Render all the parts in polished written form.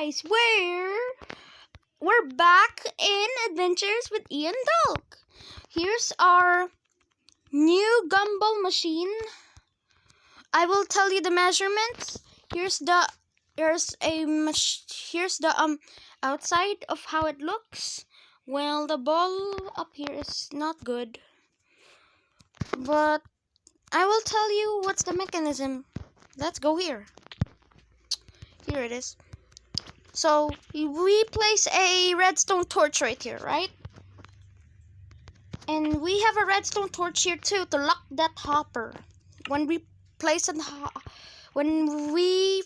guys, we're back in Adventures with Ian Dulk. Here's our new gumball machine. I will tell you the measurements. Here's the outside of how it looks. Well, the ball up here is not good, but I will tell you what's the mechanism. Let's go here. Here it is. So we place a redstone torch right here, right? And we have a redstone torch here too to lock that hopper. When we place it, when we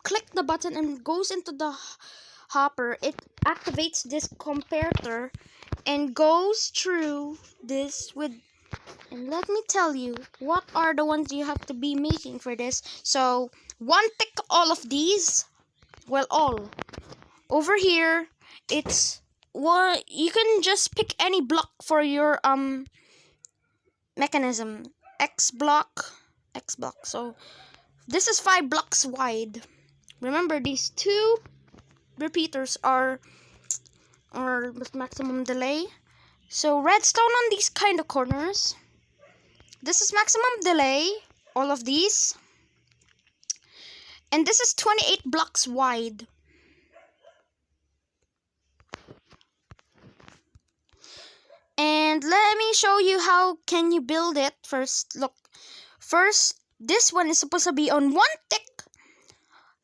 click the button and it goes into the hopper, it activates this comparator and goes through this with. And let me tell you, what are the ones you have to be making for this? So, one tick all of these. Well, all. Over here, it's one. You can just pick any block for your mechanism. X block. So, this is 5 blocks wide. Remember, these 2 repeaters are maximum delay. So, redstone on these kind of corners. This is maximum delay, all of these. And this is 28 blocks wide. And let me show you how can you build it. First, look. First, this one is supposed to be on 1 tick.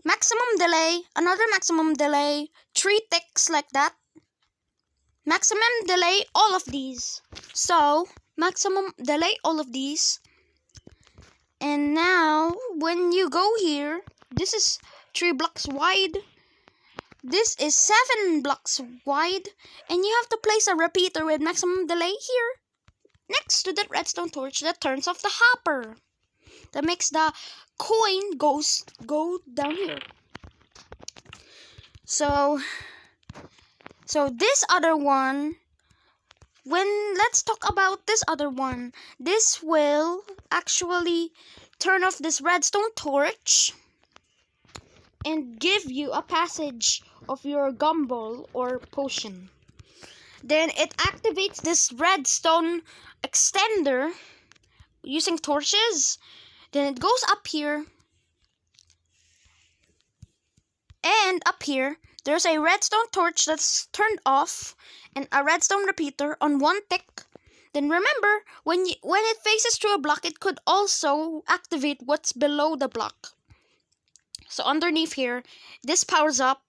Maximum delay, another maximum delay, 3 ticks like that. Maximum delay, all of these. So, maximum delay, all of these. And now, when you go here, this is 3 blocks wide. This is 7 blocks wide. And you have to place a repeater with maximum delay here. Next to that redstone torch that turns off the hopper. That makes the coin go down here. So this other one, let's talk about this other one. This will actually turn off this redstone torch and give you a passage of your gumball or potion. Then it activates this redstone extender using torches. Then it goes up here. And up here, there's a redstone torch that's turned off and a redstone repeater on 1 tick. Then remember, when it faces through a block, it could also activate what's below the block. So underneath here, this powers up.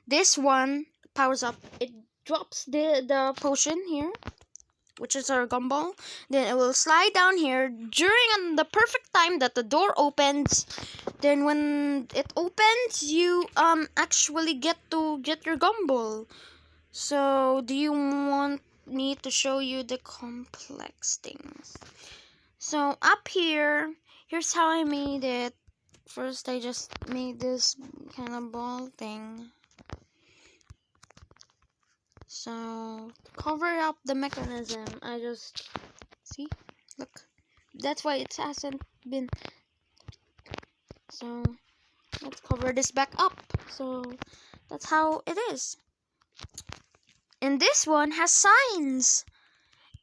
This one powers up. It drops the potion here, which is our gumball. Then it will slide down here during the perfect time that the door opens. Then when it opens, you actually get your gumball. So do you want me to show you the complex things? So up here, here's how I made it. First, I just made this kind of ball thing. So, to cover up the mechanism, I just, see, look, that's why it hasn't been, so, let's cover this back up, so, that's how it is. And this one has signs,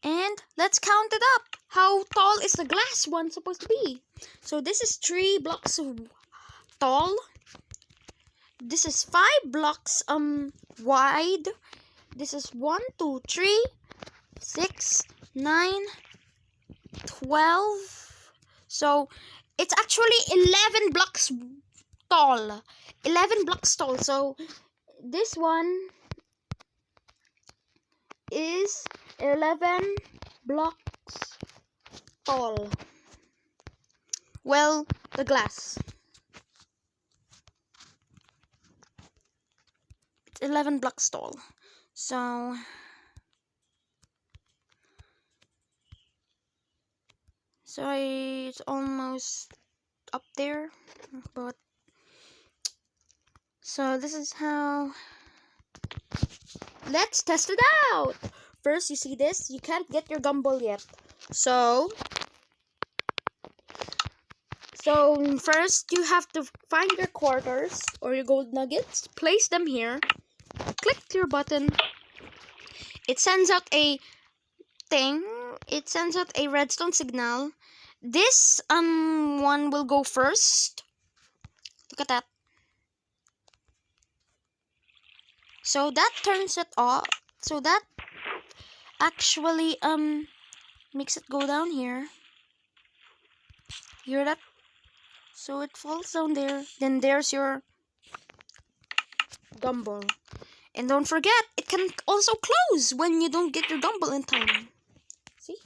and let's count it up. How tall is the glass one supposed to be? So, this is 3 blocks tall, this is 5 blocks wide. This is 1, 2, 3, 6, 9, 12. So, it's actually 11 blocks tall. 11 blocks tall. So, this one is 11 blocks tall. Well, the glass. It's 11 blocks tall. So, it's almost up there, but, so this is how, let's test it out. First, you see this, you can't get your gumball yet. So So first you have to find your quarters or your gold nuggets, place them here, click your button. It sends out a thing. It sends out a redstone signal. This one will go first. Look at that. So that turns it off. So that actually makes it go down here. Hear that? So it falls down there. Then there's your gumball. And don't forget, it can also close when you don't get your gumball in time. See?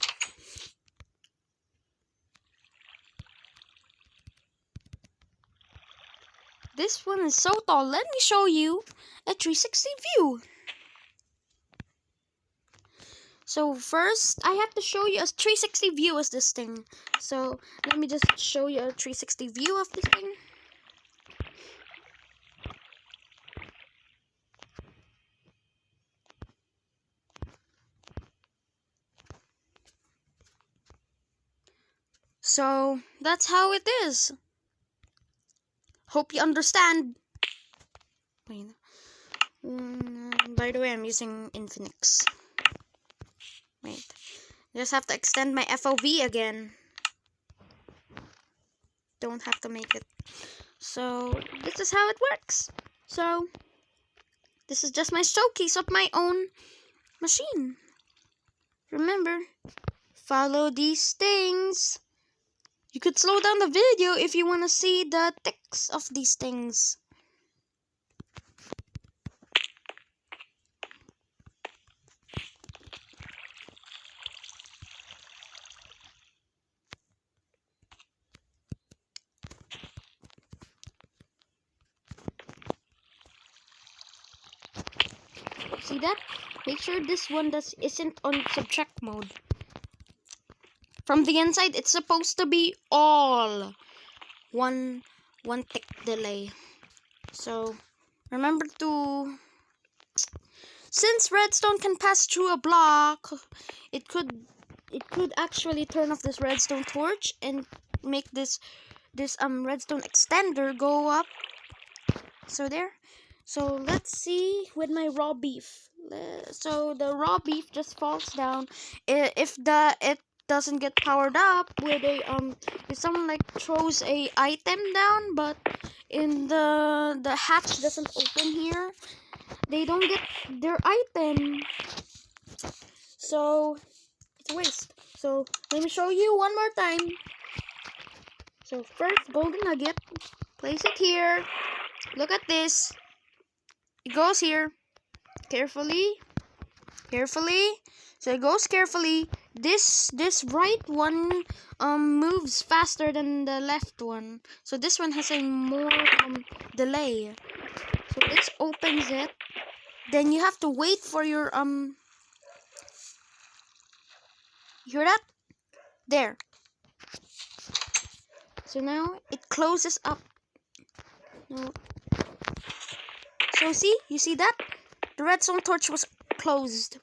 This one is so tall. Let me show you a 360 view. So first, I have to show you a 360 view of this thing. So let me just show you a 360 view of this thing. So that's how it is. Hope you understand. Wait. By the way, I'm using Infinix. Wait. Just have to extend my FOV again. Don't have to make it. So this is how it works. So this is just my showcase of my own machine. Remember, follow these things. You could slow down the video if you want to see the ticks of these things. See that? Make sure this one isn't on subtract mode. From the inside, it's supposed to be all one tick delay. So remember to, since redstone can pass through a block, it could actually turn off this redstone torch and make this redstone extender go up. So there. So let's see with my raw beef. So the raw beef just falls down. If it doesn't get powered up with a if someone like throws a item down, but in the hatch doesn't open here, they don't get their item. So it's a waste. So let me show you one more time. So first, golden nugget, place it here. Look at this. It goes here. Carefully. So it goes carefully. This right one moves faster than the left one. So this one has a more delay. So this opens it. Then you have to wait for your you hear that? There. So now it closes up. No. So see? You see that? The redstone torch was closed.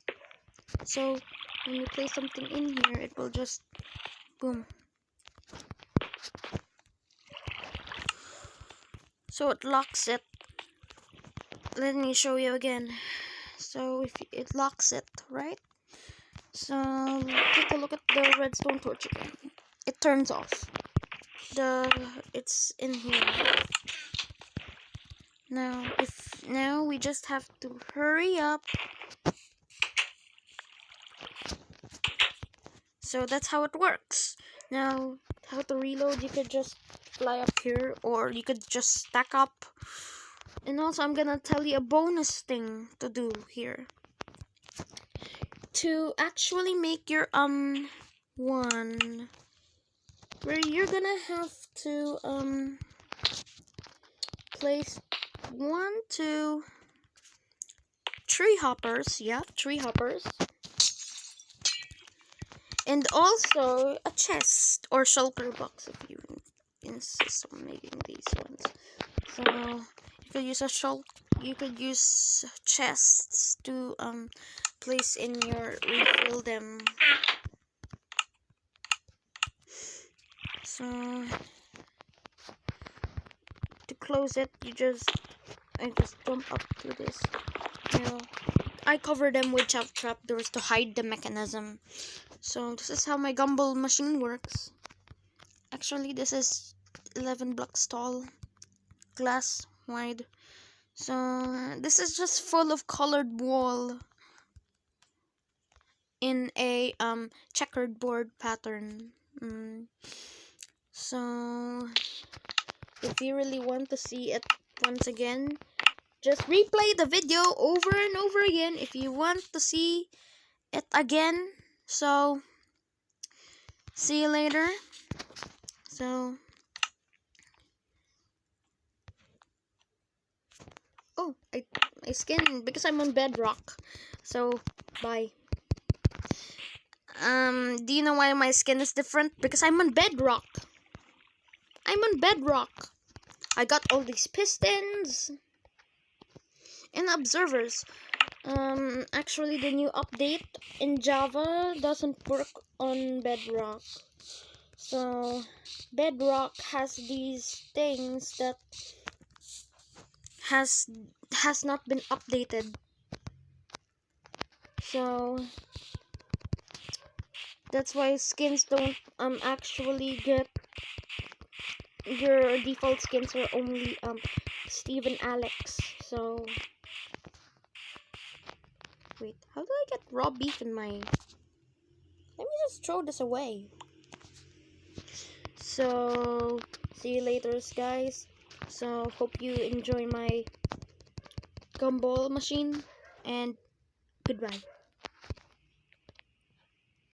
So when you place something in here, it will just boom. So it locks it. Let me show you again. So if it locks it, right? So take a look at the redstone torch again. It turns off. It's in here. Now we just have to hurry up. So that's how it works. Now, how to reload, you could just fly up here, or you could just stack up. And also, I'm gonna tell you a bonus thing to do here. To actually make your one, where you're gonna have to place 1, 2, 3 hoppers. Yeah, 3 hoppers. And also a chest or shulker box if you insist on making these ones. So you could use you could use chests to place in your refill them. So close it, I just jump up to this. You know, I cover them with trapdoors to hide the mechanism. So this is how my gumball machine works. Actually, this is 11 blocks tall, glass wide. So this is just full of colored wall in a checkered board pattern. So if you really want to see it once again, just replay the video over and over again if you want to see it again. So see you later. So oh, I skinned because I'm on bedrock. So bye. Do you know why my skin is different? Because I'm on bedrock. I'm on bedrock. I got all these pistons and observers. Actually, the new update in Java doesn't work on bedrock. So bedrock has these things that has not been updated. So that's why skins don't actually get your default skins are only Steve and Alex. So wait, how do I get raw beef in my? Let me just throw this away. So see you later, guys. So hope you enjoy my gumball machine, and goodbye.